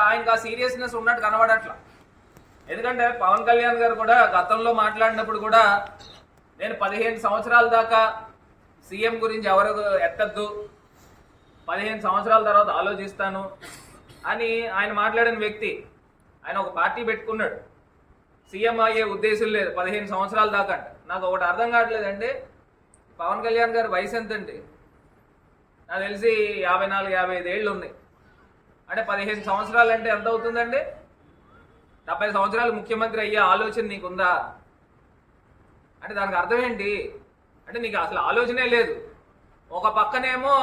ఆయనకు ఆ సీరియస్నెస్ ఉన్నట్టు కనబడట్లా. ఎందుకంటే పవన్ కళ్యాణ్ గారు కూడా గతంలో మాట్లాడినప్పుడు కూడా నేను 15 సంవత్సరాల దాకా సీఎం గురించి ఎవరు ఎత్తద్దు, 15 సంవత్సరాల తర్వాత ఆలోచిస్తాను అని ఆయన మాట్లాడిన వ్యక్తి. ఆయన ఒక పార్టీ పెట్టుకున్నాడు, సీఎం అయ్యే ఉద్దేశం లేదు 15 సంవత్సరాల దాకా అంట. నాకు ఒకటి అర్థం కావట్లేదండి, పవన్ కళ్యాణ్ గారి వయసు ఎంతండి? నాకు తెలిసి 54-55 ఏళ్ళు ఉన్నాయి. అంటే 15 సంవత్సరాలు అంటే ఎంత అవుతుందండి? 70 సంవత్సరాలు ముఖ్యమంత్రి అయ్యే ఆలోచన నీకుందా? అంటే దానికి అర్థం ఏంటి? అంటే నీకు అసలు ఆలోచనే లేదు. ఒక పక్కనేమో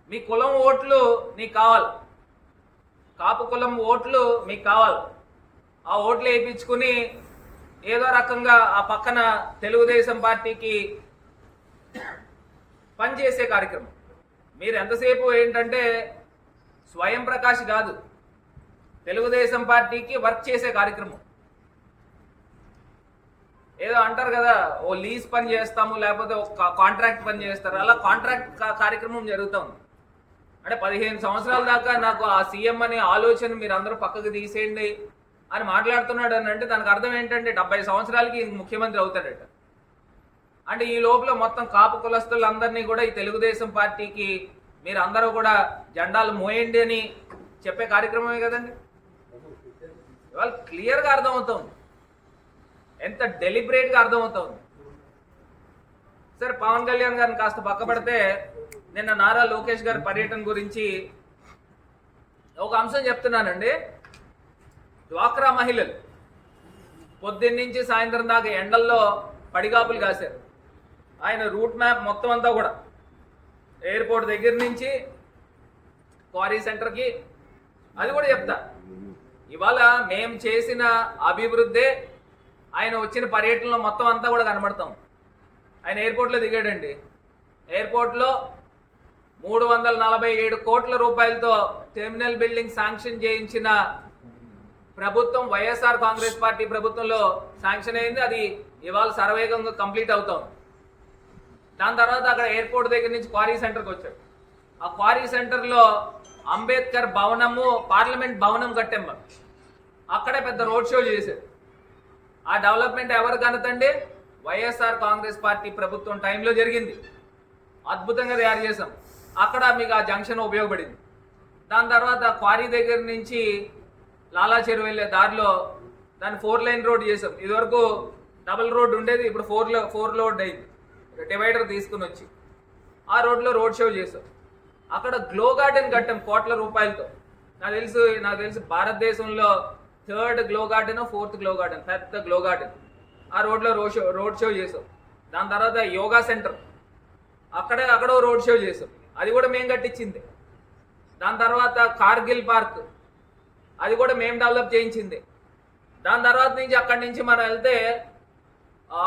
మీ కులం ఓట్లు నీకు కావాలి, కాపు కులం ఓట్లు మీకు కావాలి. ఆ ఓట్లు వేయించుకుని ఏదో రకంగా ఆ పక్కన తెలుగుదేశం పార్టీకి పనిచేసే కార్యక్రమం. మీరు ఎంతసేపు ఏంటంటే స్వయం ప్రకాష్ కాదు, తెలుగుదేశం పార్టీకి వర్క్ చేసే కార్యక్రమం. ఏదో అంటారు కదా, ఓ లీజ్ పని చేస్తాము, లేకపోతే ఒక కాంట్రాక్ట్ పని చేస్తారు, అలా కాంట్రాక్ట్ కార్యక్రమం జరుగుతుంది. అంటే 15 సంవత్సరాల దాకా నాకు ఆ సీఎం అనే ఆలోచన మీరు అందరూ పక్కకు తీసేయండి అని మాట్లాడుతున్నాడు అని అంటే దానికి అర్థం ఏంటంటే 70 సంవత్సరాలకి ముఖ్యమంత్రి అవుతాడట. అంటే ఈ లోపల మొత్తం కాపు కులస్తులందరినీ కూడా ఈ తెలుగుదేశం పార్టీకి మీరు అందరూ కూడా జెండాలు మోయండి అని చెప్పే కార్యక్రమమే కదండి. ఇవాళ క్లియర్గా అర్థమవుతుంది, ఎంత డెలిబరేట్గా అర్థమవుతుంది. సరే, పవన్ కళ్యాణ్ గారిని కాస్త పక్కపడితే నిన్న నారా లోకేష్ గారి పర్యటన గురించి ఒక అంశం చెప్తున్నానండి. డ్వాక్రా మహిళలు పొద్దున్నుంచి సాయంత్రం దాకా ఎండల్లో పడిగాపులు కాశారు. ఆయన రూట్ మ్యాప్ మొత్తం అంతా కూడా ఎయిర్పోర్ట్ దగ్గర నుంచి క్వారీ సెంటర్కి, అది కూడా చెప్తా. ఇవాళ మేము చేసిన అభివృద్ధే ఆయన వచ్చిన పర్యటనలో మొత్తం అంతా కూడా కనబడతాం. ఆయన ఎయిర్పోర్ట్లో దిగాడండి. ఎయిర్పోర్ట్లో 347 కోట్ల రూపాయలతో టెర్మినల్ బిల్డింగ్ శాంక్షన్ చేయించిన ప్రభుత్వం వైఎస్ఆర్ కాంగ్రెస్ పార్టీ ప్రభుత్వంలో శాంక్షన్ అయింది. అది ఇవాళ శరవేగంగా కంప్లీట్ అవుతాం. దాని తర్వాత అక్కడ ఎయిర్పోర్ట్ దగ్గర నుంచి క్వారీ సెంటర్కి వచ్చాడు. ఆ క్వారీ సెంటర్లో అంబేద్కర్ భవనము, పార్లమెంట్ భవనం కట్టాం. అక్కడే పెద్ద రోడ్ షో చేశారు. ఆ డెవలప్మెంట్ ఎవరు ఘనతండి? వైఎస్ఆర్ కాంగ్రెస్ పార్టీ ప్రభుత్వం టైంలో జరిగింది. అద్భుతంగా తయారు చేసాం. అక్కడ మీకు ఆ జంక్షన్ ఉపయోగపడింది. దాని తర్వాత క్వారీ దగ్గర నుంచి లాలా చెరువు వెళ్ళే దారిలో దాన్ని 4 లైన్ రోడ్ చేసాం. ఇదివరకు డబుల్ రోడ్ ఉండేది, ఇప్పుడు 4 రోడ్ అయింది. డివైడర్ తీసుకుని వచ్చి ఆ రోడ్లో రోడ్ షో చేసాం. అక్కడ గ్లో గార్డెన్ కట్టాం కోట్ల రూపాయలతో. నాకు తెలుసు భారతదేశంలో 3rd glow garden, 4th glow garden, పెద్ద గ్లో గార్డెన్. ఆ రోడ్లో రోడ్ షో చేసాం. దాని తర్వాత యోగా సెంటర్, అక్కడ రోడ్ షో చేసాం. అది కూడా మేము కట్టించింది. దాని తర్వాత కార్గిల్ పార్క్, అది కూడా మేము డెవలప్ చేయించింది. దాని తర్వాత నుంచి అక్కడి నుంచి మనం వెళ్తే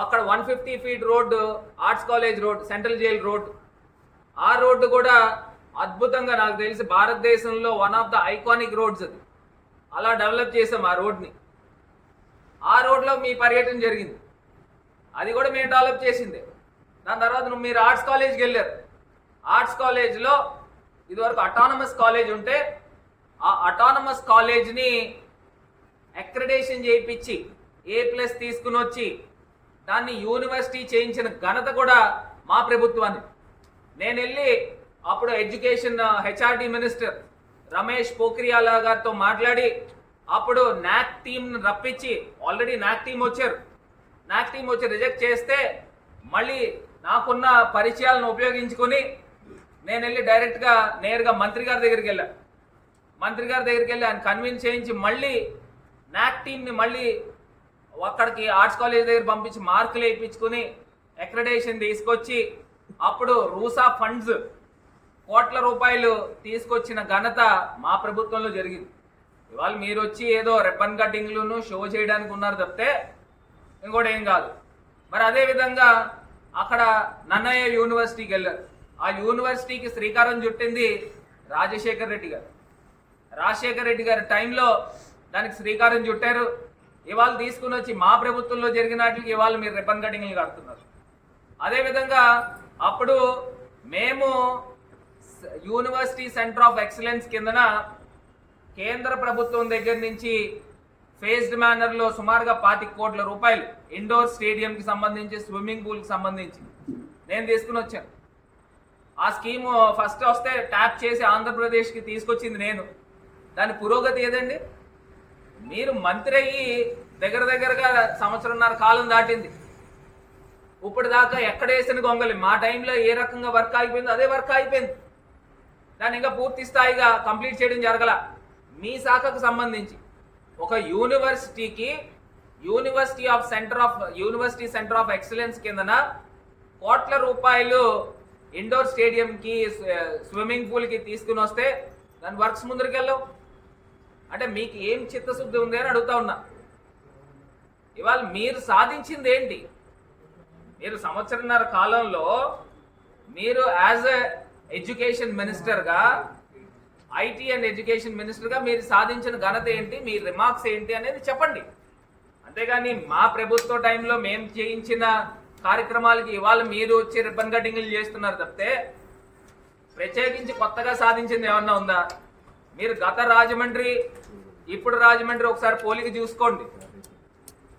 అక్కడ 150 feet road, arts college road, central jail road, ఆ రోడ్డు కూడా అద్భుతంగా, నాకు తెలిసి భారతదేశంలో one of the iconic roads అది. అలా డెవలప్ చేసాం ఆ రోడ్ని. ఆ రోడ్లో మీ పర్యటన జరిగింది, అది కూడా మేము డెవలప్ చేసింది. దాని తర్వాత మీరు ఆర్ట్స్ కాలేజ్కి వెళ్ళారు. ఆర్ట్స్ కాలేజ్లో ఇదివరకు అటానమస్ కాలేజ్ ఉంటే ఆ అటానమస్ కాలేజ్ని అక్రిడేషన్ చేయించి A+ తీసుకుని వచ్చి దాన్ని యూనివర్సిటీ చేయించిన ఘనత కూడా మా ప్రభుత్వాన్ని. నేను వెళ్ళి అప్పుడు education HRD minister Ramesh Pokhriyal గారితో మాట్లాడి అప్పుడు నాక్ టీంను రప్పించి, ఆల్రెడీ నాక్ టీం వచ్చి రిజెక్ట్ చేస్తే మళ్ళీ నాకున్న పరిచయాలను ఉపయోగించుకొని నేను వెళ్ళి నేరుగా మంత్రి గారి దగ్గరికి వెళ్ళాను. ఆయన కన్విన్స్ చేయించి మళ్ళీ నాక్ టీంని మళ్ళీ అక్కడికి ఆర్ట్స్ కాలేజ్ దగ్గర పంపించి మార్కులు వేయించుకుని అక్రిడేషన్ తీసుకొచ్చి అప్పుడు రూసా ఫండ్స్ కోట్ల రూపాయలు తీసుకొచ్చిన ఘనత మా ప్రభుత్వంలో జరిగింది. ఇవాళ మీరు వచ్చి ఏదో రిబ్బన్ కటింగ్లను షో చేయడానికి ఉన్నారు తప్పితే ఇంకోటి ఏం కాదు. మరి అదేవిధంగా అక్కడ నన్నయ్య యూనివర్సిటీకి వెళ్ళారు. ఆ యూనివర్సిటీకి శ్రీకారం చుట్టింది రాజశేఖర్ రెడ్డి గారి టైంలో దానికి శ్రీకారం చుట్టారు. ఇవాళ తీసుకుని వచ్చి మా ప్రభుత్వంలో జరిగినట్లకి ఇవాళ మీరు రిబ్బన్ కటింగ్లు కడుతున్నారు. అదేవిధంగా అప్పుడు మేము యూనివర్సిటీ సెంటర్ ఆఫ్ ఎక్సలెన్స్ కిందన కేంద్ర ప్రభుత్వం దగ్గర నుంచి ఫేజ్డ్ మేనర్లో సుమారుగా 25 కోట్ల రూపాయలు ఇండోర్ స్టేడియంకి సంబంధించి, స్విమ్మింగ్ పూల్కి సంబంధించి నేను తీసుకుని వచ్చాను. ఆ స్కీమ్ ఫస్ట్ వస్తే ట్యాప్ చేసి ఆంధ్రప్రదేశ్కి తీసుకొచ్చింది నేను. దాని పురోగతి ఏదండి? మీరు మంత్రి అయ్యి దగ్గరగా సంవత్సరంన్నర కాలం దాటింది. ఇప్పటిదాకా ఎక్కడ వేసిన గొంగలి మా టైంలో ఏ రకంగా వర్క్ ఆగిపోయిందో అదే వర్క్ అయిపోయింది. దాన్ని ఇంకా పూర్తి స్థాయిగా కంప్లీట్ చేయడం జరగల. మీ శాఖకు సంబంధించి ఒక యూనివర్సిటీ సెంటర్ ఆఫ్ ఎక్సలెన్స్ కిందన కోట్ల రూపాయలు ఇండోర్ స్టేడియంకి, స్విమ్మింగ్ పూల్కి తీసుకుని వస్తే దాని వర్క్స్ ముందరికెళ్ళవు. అంటే మీకు ఏం చిత్తశుద్ధి ఉంది అని అడుగుతా ఉన్నా. ఇవాళ మీరు సాధించింది ఏంటి? మీరు సంవత్సరన్నర కాలంలో మీరు యాజ్ ఎ ఎడ్యుకేషన్ మినిస్టర్గా, ఐటీ అండ్ ఎడ్యుకేషన్ మినిస్టర్గా మీరు సాధించిన ఘనత ఏంటి, మీ రిమార్క్స్ ఏంటి అనేది చెప్పండి. అంతేగాని మా ప్రభుత్వ టైంలో మేము చేయించిన కార్యక్రమాలకి ఇవాళ మీరు వచ్చి రిబ్బన్ కటింగ్లు చేస్తున్నారు తప్పితే ప్రత్యేకించి కొత్తగా సాధించింది ఏమన్నా ఉందా? మీరు గత రాజమండ్రి, ఇప్పుడు రాజమండ్రి ఒకసారి పోలిక చూసుకోండి.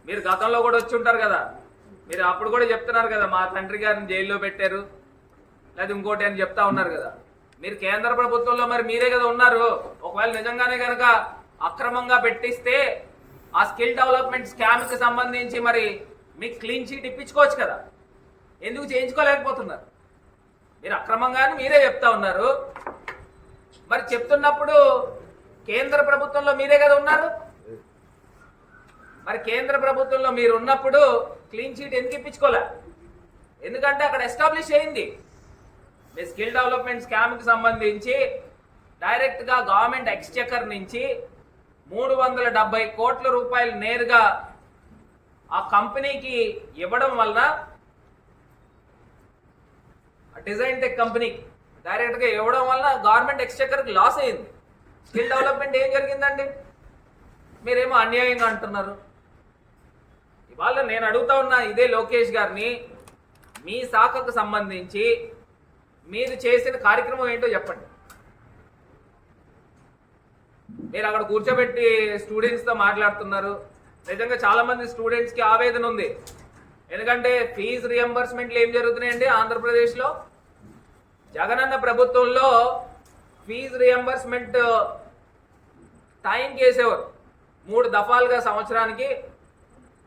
మీరు గతంలో కూడా వచ్చి ఉంటారు కదా, మీరు అప్పుడు కూడా చెప్తున్నారు కదా మా తండ్రి గారిని జైల్లో పెట్టారు లేదా ఇంకోటి అని చెప్తా ఉన్నారు కదా. మీరు కేంద్ర ప్రభుత్వంలో మరి మీరే కదా ఉన్నారు. ఒకవేళ నిజంగానే కనుక అక్రమంగా పెట్టిస్తే ఆ స్కిల్ డెవలప్మెంట్ స్కామ్కి సంబంధించి మరి మీకు క్లీన్ చీట్ ఇప్పించుకోవచ్చు కదా, ఎందుకు చేయించుకోలేకపోతున్నారు? మీరు అక్రమంగానే మీరే చెప్తా ఉన్నారు. మరి చెప్తున్నప్పుడు కేంద్ర ప్రభుత్వంలో మీరే కదా ఉన్నారు. మరి కేంద్ర ప్రభుత్వంలో మీరు ఉన్నప్పుడు క్లీన్ చీట్ ఎందుకు ఇప్పించుకోలే? ఎందుకంటే అక్కడ ఎస్టాబ్లిష్ అయింది. మీ స్కిల్ డెవలప్మెంట్ స్కామ్కి సంబంధించి డైరెక్ట్గా గవర్నమెంట్ ఎక్స్చెకర్ నుంచి 370 కోట్ల రూపాయలు నేరుగా ఆ కంపెనీకి ఇవ్వడం వలన, డిజైన్ టెక్ కంపెనీకి డైరెక్ట్గా ఇవ్వడం వలన గవర్నమెంట్ ఎక్స్చెకర్కి లాస్ అయింది. స్కిల్ డెవలప్మెంట్ ఏం జరిగిందండి? మీరేమో అన్యాయంగా అంటున్నారు. ఇవాళ నేను అడుగుతా ఉన్నా ఇదే లోకేష్ గారిని, మీ శాఖకు సంబంధించి మీరు చేసిన కార్యక్రమం ఏంటో చెప్పండి. మీరు అక్కడ కూర్చోబెట్టి స్టూడెంట్స్తో మాట్లాడుతున్నారు. నిజంగా చాలా మంది స్టూడెంట్స్కి ఆవేదన ఉంది. ఎందుకంటే ఫీజు రియంబర్స్మెంట్లు ఏం జరుగుతున్నాయండి ఆంధ్రప్రదేశ్లో? జగనన్న ప్రభుత్వంలో ఫీజు రియంబర్స్మెంట్ టైంకి వేసేవారు. 3 దఫాలుగా సంవత్సరానికి,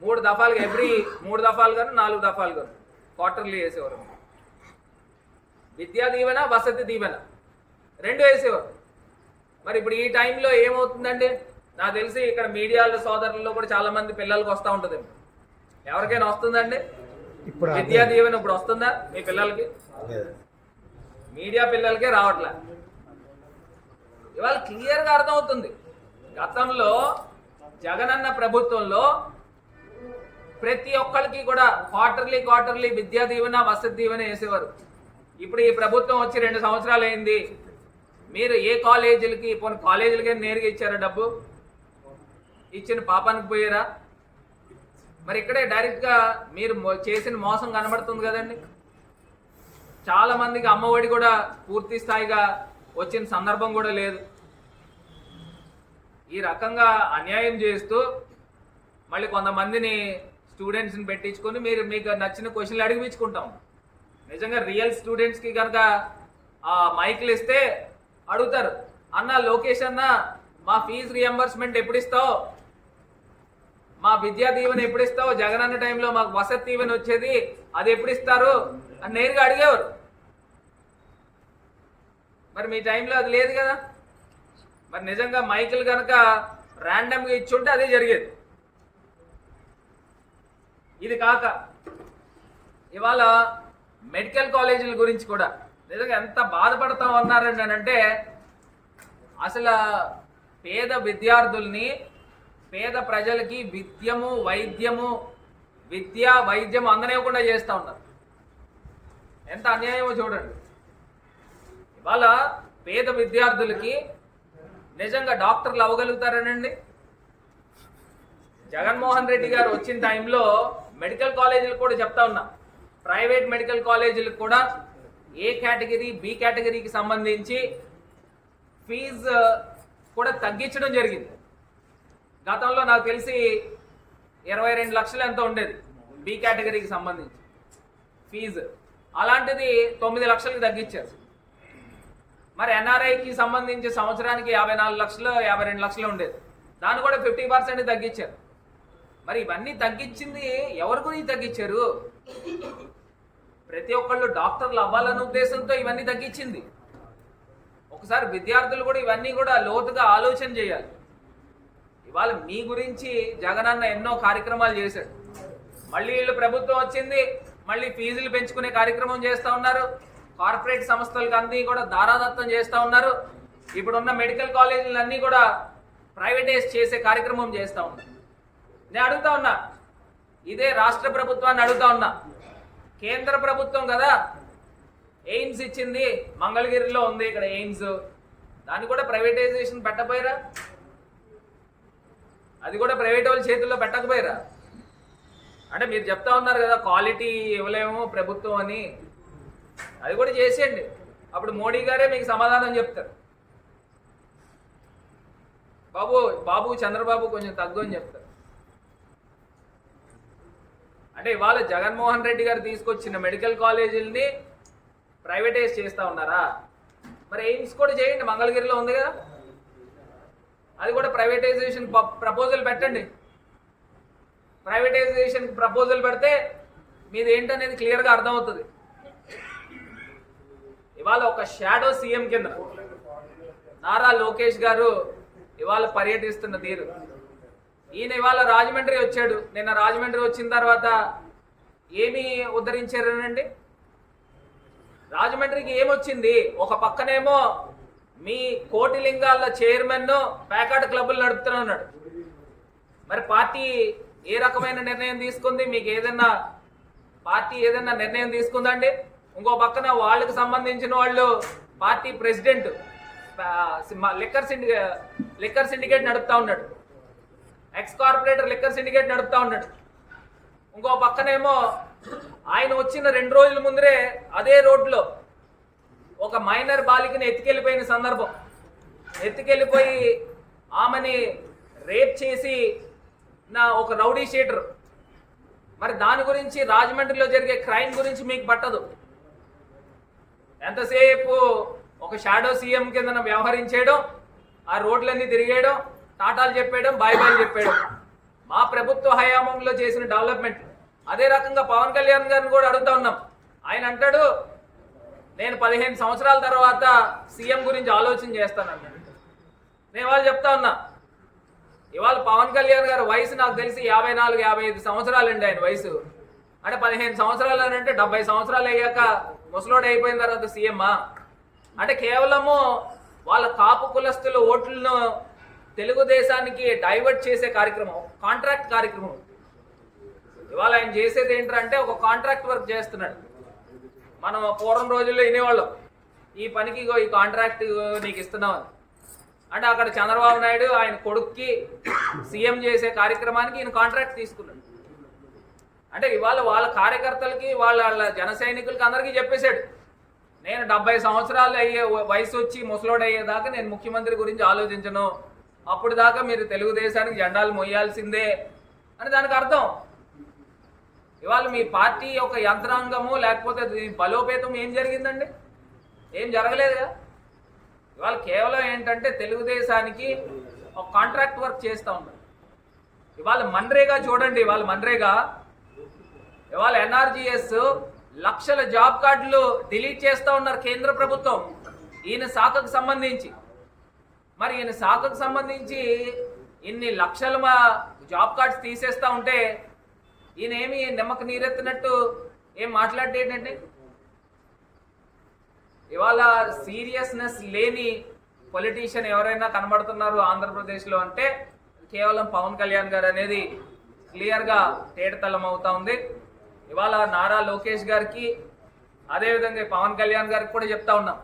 3 దఫాలుగా, ఎవ్రీ 3 దఫాలుగాను 4 దఫాలుగాను క్వార్టర్లీ వేసేవారు. విద్యా దీవెన, వసతి దీవెన 2 వేసేవారు. మరి ఇప్పుడు ఈ టైంలో ఏమవుతుందండి? నాకు తెలిసి ఇక్కడ మీడియాలో సోదరుల్లో కూడా చాలా మంది పిల్లలకు వస్తూ ఉంటుంది. ఎవరికైనా వస్తుందండి విద్యా దీవెన? ఇప్పుడు వస్తుందా మీ పిల్లలకి? మీడియా పిల్లలకే రావట్లే. ఇవాళ క్లియర్గా అర్థమవుతుంది. గతంలో జగనన్న ప్రభుత్వంలో ప్రతి ఒక్కరికి కూడా క్వార్టర్లీ విద్యా దీవెన, వసతి దీవెన వేసేవారు. ఇప్పుడు ఈ ప్రభుత్వం వచ్చి 2 సంవత్సరాలు అయింది. మీరు ఏ కాలేజీలకి, పోనీ కాలేజీలకి నేరుగా ఇచ్చారా? డబ్బు ఇచ్చిన పాపానికి పోయారా? మరి ఇక్కడే డైరెక్ట్గా మీరు చేసిన మోసం కనబడుతుంది కదండి. చాలా మందికి అమ్మఒడి కూడా పూర్తి స్థాయిగా వచ్చిన సందర్భం కూడా లేదు. ఈ రకంగా అన్యాయం చేస్తూ మళ్ళీ కొంతమందిని స్టూడెంట్స్ని పెట్టించుకొని మీరు మీకు నచ్చిన క్వశ్చన్లు అడిగిపించుకుంటాం. నిజంగా రియల్ స్టూడెంట్స్కి కనుక మైకులు ఇస్తే అడుగుతారు, అన్న లోకేష్ అన్న మా ఫీజు రియంబర్స్మెంట్ ఎప్పుడు ఇస్తావు, మా విద్యా దీవెన ఎప్పుడు ఇస్తావు, జగనన్న టైంలో మాకు వసతి దీవెన వచ్చేది అది ఎప్పుడు ఇస్తారు అని నేరుగా అడిగేవారు. మరి మీ టైంలో అది లేదు కదా. మరి నిజంగా మైకులు కనుక ర్యాండమ్గా ఇచ్చుంటే అదే జరిగేది. ఇది కాక ఇవాళ మెడికల్ కాలేజీల గురించి కూడా నిజంగా ఎంత బాధపడతా ఉన్నారండి అంటే, అసలు పేద విద్యార్థుల్ని, పేద ప్రజలకి విద్య వైద్యము అందనివ్వకుండా చేస్తూ ఉన్నారు. ఎంత అన్యాయమో చూడండి. ఇవాళ పేద విద్యార్థులకి నిజంగా డాక్టర్లు అవ్వగలుగుతారనండి? జగన్మోహన్ రెడ్డి గారు వచ్చిన టైంలో మెడికల్ కాలేజీలు కూడా చెప్తా ఉన్నా, ప్రైవేట్ మెడికల్ కాలేజీలకు కూడా ఏ కేటగిరీ, బి కేటగిరీకి సంబంధించి ఫీజు కూడా తగ్గించడం జరిగింది. గతంలో నాకు తెలిసి 22 లక్షలు ఎంత ఉండేది బి కేటగిరీకి సంబంధించి ఫీజు, అలాంటిది 9 లక్షలకి తగ్గించారు. మరి ఎన్ఆర్ఐకి సంబంధించి సంవత్సరానికి 54 లక్షలు 52 లక్షలు ఉండేది, దాన్ని కూడా 50% తగ్గించారు. మరి ఇవన్నీ తగ్గించింది ఎవరి గురించి తగ్గించారు? ప్రతి ఒక్కళ్ళు డాక్టర్లు అవ్వాలనే ఉద్దేశంతో ఇవన్నీ తగ్గించింది. ఒకసారి విద్యార్థులు కూడా ఇవన్నీ కూడా లోతుగా ఆలోచన చేయాలి. ఇవాళ మీ గురించి జగనన్న ఎన్నో కార్యక్రమాలు చేశాడు. మళ్ళీ వీళ్ళు ప్రభుత్వం వచ్చింది, మళ్ళీ ఫీజులు పెంచుకునే కార్యక్రమం చేస్తూ ఉన్నారు. కార్పొరేట్ సంస్థలకు అన్నీ కూడా దారాదత్తం చేస్తూ ఉన్నారు. ఇప్పుడున్న మెడికల్ కాలేజీలు అన్నీ కూడా ప్రైవేటైజ్ చేసే కార్యక్రమం చేస్తూ ఉన్నారు. నేను అడుగుతా ఉన్నా, ఇదే రాష్ట్ర ప్రభుత్వాన్ని అడుగుతా ఉన్నా, కేంద్ర ప్రభుత్వం కదా ఎయిమ్స్ ఇచ్చింది, మంగళగిరిలో ఉంది ఇక్కడ ఎయిమ్స్, దాన్ని కూడా ప్రైవేటైజేషన్ పెట్టకపోయారా? అది కూడా ప్రైవేట్ వాళ్ళ చేతుల్లో పెట్టకపోయారా? అంటే మీరు చెప్తా ఉన్నారు కదా క్వాలిటీ ఇవ్వలేము ప్రభుత్వం అని, అది కూడా చేసేయండి. అప్పుడు మోడీ గారే మీకు సమాధానం చెప్తారు. బాబు చంద్రబాబు కొంచెం తగ్గు అని చెప్తారు. అంటే ఇవాళ జగన్మోహన్ రెడ్డి గారు తీసుకొచ్చిన మెడికల్ కాలేజీలని ప్రైవేటైజ్ చేస్తూ ఉన్నారా? మరి ఎయిమ్స్ కూడా చేయండి, మంగళగిరిలో ఉంది కదా, అది కూడా ప్రైవేటైజేషన్ ప్రపోజల్ పెట్టండి. ప్రైవేటైజేషన్ ప్రపోజల్ పెడితే మీది ఏంటనేది క్లియర్గా అర్థమవుతుంది. ఇవాళ ఒక షాడో సీఎం కింద నారా లోకేష్ గారు ఇవాళ పర్యటిస్తున్న తీరు, ఈయన ఇవాళ రాజమండ్రి వచ్చాడు. నిన్న రాజమండ్రి వచ్చిన తర్వాత ఏమి ఉద్ధరించారనండి? రాజమండ్రికి ఏమొచ్చింది? ఒక పక్కనేమో మీ కోటిలింగాల చైర్మన్ ప్యాకాట్ క్లబ్బులు నడుపుతున్నాడు. మరి పార్టీ ఏ రకమైన నిర్ణయం తీసుకుంది? మీకు ఏదన్నా పార్టీ ఏదన్నా నిర్ణయం తీసుకుందండి? ఇంకో పక్కన వాళ్ళకి సంబంధించిన వాళ్ళు పార్టీ ప్రెసిడెంట్ లిక్కర్ సిండికేట్ నడుపుతా ఉన్నాడు, ఎక్స్ కార్పొరేటర్ లిక్కర్ సిండికేట్ నడుపుతా ఉన్నాడు. ఇంకో పక్కనేమో ఆయన వచ్చిన 2 రోజుల ముందరే అదే రోడ్లో ఒక మైనర్ బాలికని ఎత్తుకెళ్ళిపోయిన సందర్భం, ఎత్తుకెళ్ళిపోయి ఆమెని రేప్ చేసి ఒక రౌడీ షీటర్. మరి దాని గురించి రాజమండ్రిలో జరిగే క్రైమ్ గురించి మీకు పట్టదు. ఎంతసేపు ఒక షాడో సీఎం కింద వ్యవహరించేయడం, ఆ రోడ్లన్నీ తిరిగేయడం, టాటాలు చెప్పేయడం, బాయ్ బాయ్ చెప్పేయడం. మా ప్రభుత్వ హయాంలో చేసిన డెవలప్మెంట్. అదే రకంగా పవన్ కళ్యాణ్ గారిని కూడా అడుగుతా ఉన్నాం. ఆయన అంటాడు నేను 15 సంవత్సరాల తర్వాత సీఎం గురించి ఆలోచన చేస్తానన్నాడు. నేను వాళ్ళు చెప్తా ఉన్నా, ఇవాళ పవన్ కళ్యాణ్ గారి వయసు నాకు తెలిసి 54-55 సంవత్సరాలండి ఆయన వయసు. అంటే 15 సంవత్సరాలు అని అంటే 70 సంవత్సరాలు అయ్యాక ముసలోడు అయిపోయిన తర్వాత సీఎమ్మా? అంటే కేవలము వాళ్ళ కాపు కులస్తుల ఓట్లను తెలుగుదేశానికి డైవర్ట్ చేసే కార్యక్రమం, కాంట్రాక్ట్ కార్యక్రమం. ఇవాళ ఆయన చేసేది ఏంటంటే ఒక కాంట్రాక్ట్ వర్క్ చేస్తున్నాడు. మనం పూర్వం రోజుల్లో వినేవాళ్ళం, ఈ పనికి ఈ కాంట్రాక్ట్ నీకు ఇస్తున్నామని. అంటే అక్కడ చంద్రబాబు నాయుడు ఆయన కొడుక్కి సీఎం చేసే కార్యక్రమానికి ఈయన కాంట్రాక్ట్ తీసుకున్నాడు. అంటే ఇవాళ వాళ్ళ కార్యకర్తలకి వాళ్ళ జన సైనికులకి అందరికీ చెప్పేశాడు, నేను 70 సంవత్సరాలు అయ్యే వయసు వచ్చి ముసలోడు అయ్యేదాకా నేను ముఖ్యమంత్రి గురించి ఆలోచించను, అప్పుడు దాకా మీరు తెలుగుదేశానికి జెండాలు మొయ్యాల్సిందే అని దానికి అర్థం. ఇవాళ మీ పార్టీ యొక్క యంత్రాంగము లేకపోతే బలోపేతం ఏం జరిగిందండి? ఏం జరగలేదుగా. ఇవాళ కేవలం ఏంటంటే తెలుగుదేశానికి ఒక కాంట్రాక్ట్ వర్క్ చేస్తూ ఉన్నారు. ఇవాళ మన్రేగా చూడండి, ఇవాళ ఎన్ఆర్జీఎస్ లక్షల జాబ్ కార్డులు డిలీట్ చేస్తూ ఉన్నారు కేంద్ర ప్రభుత్వం ఈయన శాఖకు సంబంధించి. మరి ఈయన శాఖకు సంబంధించి ఇన్ని లక్షల జాబ్ కార్డ్స్ తీసేస్తూ ఉంటే ఈయన ఏమి నిమ్మకు నీరెత్తినట్టు ఏం మాట్లాడేటండి? ఇవాళ సీరియస్నెస్ లేని పొలిటీషియన్ ఎవరైనా కనబడుతున్నారు ఆంధ్రప్రదేశ్లో అంటే కేవలం పవన్ కళ్యాణ్ గారు అనేది క్లియర్గా తేటతలం అవుతా ఉంది. ఇవాళ నారా లోకేష్ గారికి అదేవిధంగా పవన్ కళ్యాణ్ గారికి కూడా చెప్తా ఉన్నాం,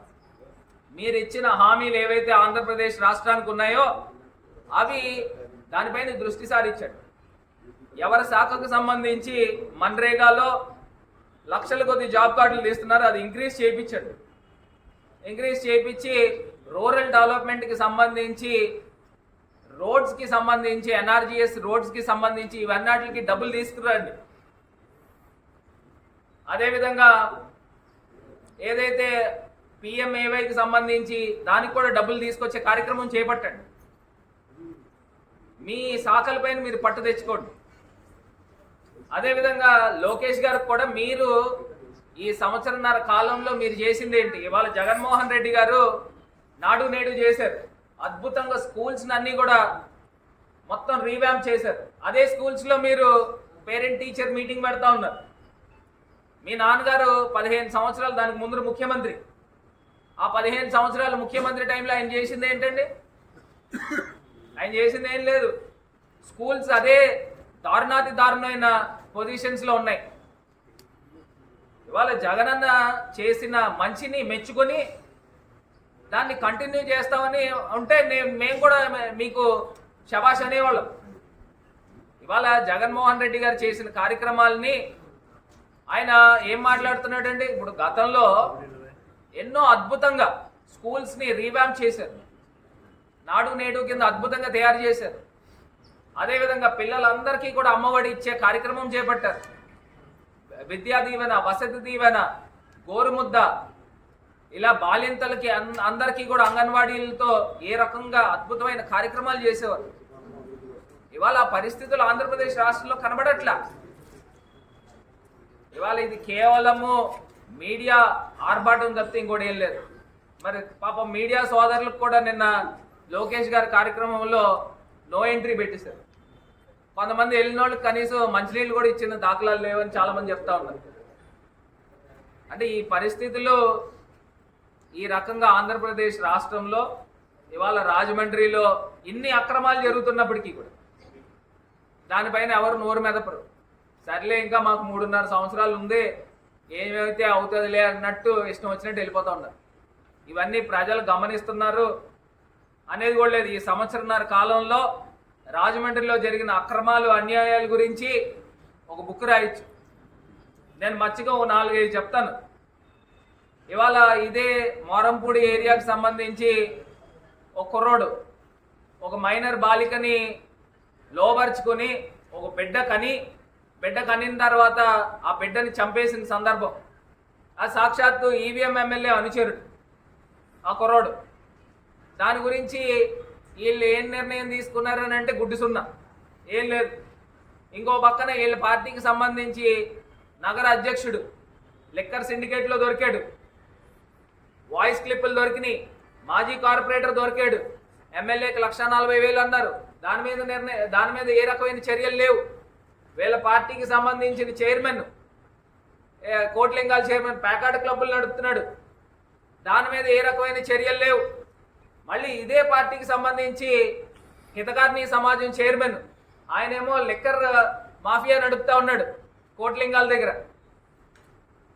మీరు ఇచ్చిన హామీలు ఏవైతే ఆంధ్రప్రదేశ్ రాష్ట్రానికి ఉన్నాయో అవి దానిపైన దృష్టి సారించాడు. ఎవరి శాఖకు సంబంధించి మన్రేగాలో లక్షల కొద్ది జాబ్ కార్డులు తీస్తున్నారు, అది ఇంక్రీజ్ చేయించాడు. ఇంక్రీజ్ చేయించి రూరల్ డెవలప్మెంట్కి సంబంధించి రోడ్స్కి సంబంధించి ఎన్ఆర్జీఎస్ రోడ్స్కి సంబంధించి ఇవన్నిటికి డబ్బులు తీసుకురండి. అదేవిధంగా ఏదైతే పిఎంఏవైకి సంబంధించి దానికి కూడా డబ్బులు తీసుకొచ్చే కార్యక్రమం చేపట్టండి. మీ శాఖలపైన మీరు పట్టు తెచ్చుకోండి. అదేవిధంగా లోకేష్ గారికి కూడా మీరు ఈ సంవత్సరంన్నర కాలంలో మీరు చేసింది ఏంటి? ఇవాళ జగన్మోహన్ రెడ్డి గారు నాడు నేడు చేశారు, అద్భుతంగా స్కూల్స్ అన్నీ కూడా మొత్తం రీవ్యాంప్ చేశారు. అదే స్కూల్స్లో మీరు పేరెంట్ టీచర్ మీటింగ్ పెడతా ఉన్నారు. మీ నాన్నగారు 15 సంవత్సరాలు దానికి ముందు ముఖ్యమంత్రి. ఆ 15 సంవత్సరాలు ముఖ్యమంత్రి టైంలో ఆయన చేసింది ఏంటండి? ఆయన చేసింది ఏం లేదు. స్కూల్స్ అదే దారుణాతి దారుణమైన పొజిషన్స్లో ఉన్నాయి. ఇవాళ జగనన్న చేసిన మంచిని మెచ్చుకొని దాన్ని కంటిన్యూ చేస్తామని ఉంటే మేము కూడా మీకు శబాష్ అనేవాళ్ళం. ఇవాళ జగన్మోహన్ రెడ్డి గారు చేసిన కార్యక్రమాలని ఆయన ఏం మాట్లాడుతున్నాడండి? ఇప్పుడు గతంలో ఎన్నో అద్భుతంగా స్కూల్స్ని రీవ్యాంప్ చేశారు, నాడు నేడు కింద అద్భుతంగా తయారు చేశారు. అదేవిధంగా పిల్లలందరికీ కూడా అమ్మఒడి ఇచ్చే కార్యక్రమం చేపట్టారు. విద్యా దీవెన, వసతి దీవెన, గోరుముద్ద, ఇలా బాలింతలకి అందరికీ కూడా అంగన్వాడీలతో ఏ రకంగా అద్భుతమైన కార్యక్రమాలు చేసేవారు. ఇవాళ ఆ పరిస్థితులు ఆంధ్రప్రదేశ్ రాష్ట్రంలో కనబడట్లా. ఇవాళ ఇది కేవలము మీడియా ఆర్భాటం తప్పితే ఇంకోటి ఏం లేదు. మరి పాపం మీడియా సోదరులకు కూడా నిన్న లోకేష్ గారి కార్యక్రమంలో నో ఎంట్రీ పెట్టేశారు. కొంతమంది వెళ్ళిన వాళ్ళకి కనీసం మంచినీళ్ళు కూడా ఇచ్చిన దాఖలాలు లేవని చాలామంది చెప్తా ఉన్నారు. అంటే ఈ పరిస్థితుల్లో ఈ రకంగా ఆంధ్రప్రదేశ్ రాష్ట్రంలో ఇవాళ రాజమండ్రిలో ఇన్ని అక్రమాలు జరుగుతున్నప్పటికీ కూడా దానిపైన ఎవరు నోరు మెదపరు. సర్లే ఇంకా మాకు 3.5 సంవత్సరాలు ఉంది, ఏమైతే అవుతుందిలే అన్నట్టు ఇష్టం వచ్చినట్టు వెళ్ళిపోతూ ఉన్నారు. ఇవన్నీ ప్రజలు గమనిస్తున్నారు అనేది కూడా లేదు. ఈ సంవత్సరంన్నర కాలంలో రాజమండ్రిలో జరిగిన అక్రమాలు అన్యాయాల గురించి ఒక బుక్ రాయొచ్చు. నేను మచ్చిగా 4-5 చెప్తాను. ఇవాళ ఇదే మోరంపూడి ఏరియాకి సంబంధించి ఒక కుర్రోడు ఒక మైనర్ బాలికని లోబర్చుకొని ఒక బిడ్డ కనిన తర్వాత ఆ బిడ్డని చంపేసిన సందర్భం. ఆ సాక్షాత్తు ఈవీఎం ఎమ్మెల్యే అనుచరుడు ఆ కుర్రోడు. దాని గురించి వీళ్ళు ఏం నిర్ణయం తీసుకున్నారు అని అంటే గుడ్డి సున్నా, ఏం లేదు. ఇంకో పక్కన వీళ్ళ పార్టీకి సంబంధించి నగర అధ్యక్షుడు లిక్కర్ సిండికేట్లో దొరికాడు, వాయిస్ క్లిప్పులు దొరికినాయి, మాజీ కార్పొరేటర్ దొరికాడు, ఎమ్మెల్యేకి 1,40,000 అన్నారు. దాని మీద ఏ రకమైన చర్యలు లేవు. వీళ్ళ పార్టీకి సంబంధించిన చైర్మన్, కోట్లింగాల చైర్మన్ ప్యాకాట్ క్లబ్బులు నడుపుతున్నాడు, దాని మీద ఏ రకమైన చర్యలు లేవు. మళ్ళీ ఇదే పార్టీకి సంబంధించి హితకారిణి సమాజం చైర్మన్, ఆయనేమో లిక్కర్ మాఫియా నడుపుతా ఉన్నాడు కోట్లింగాల దగ్గర.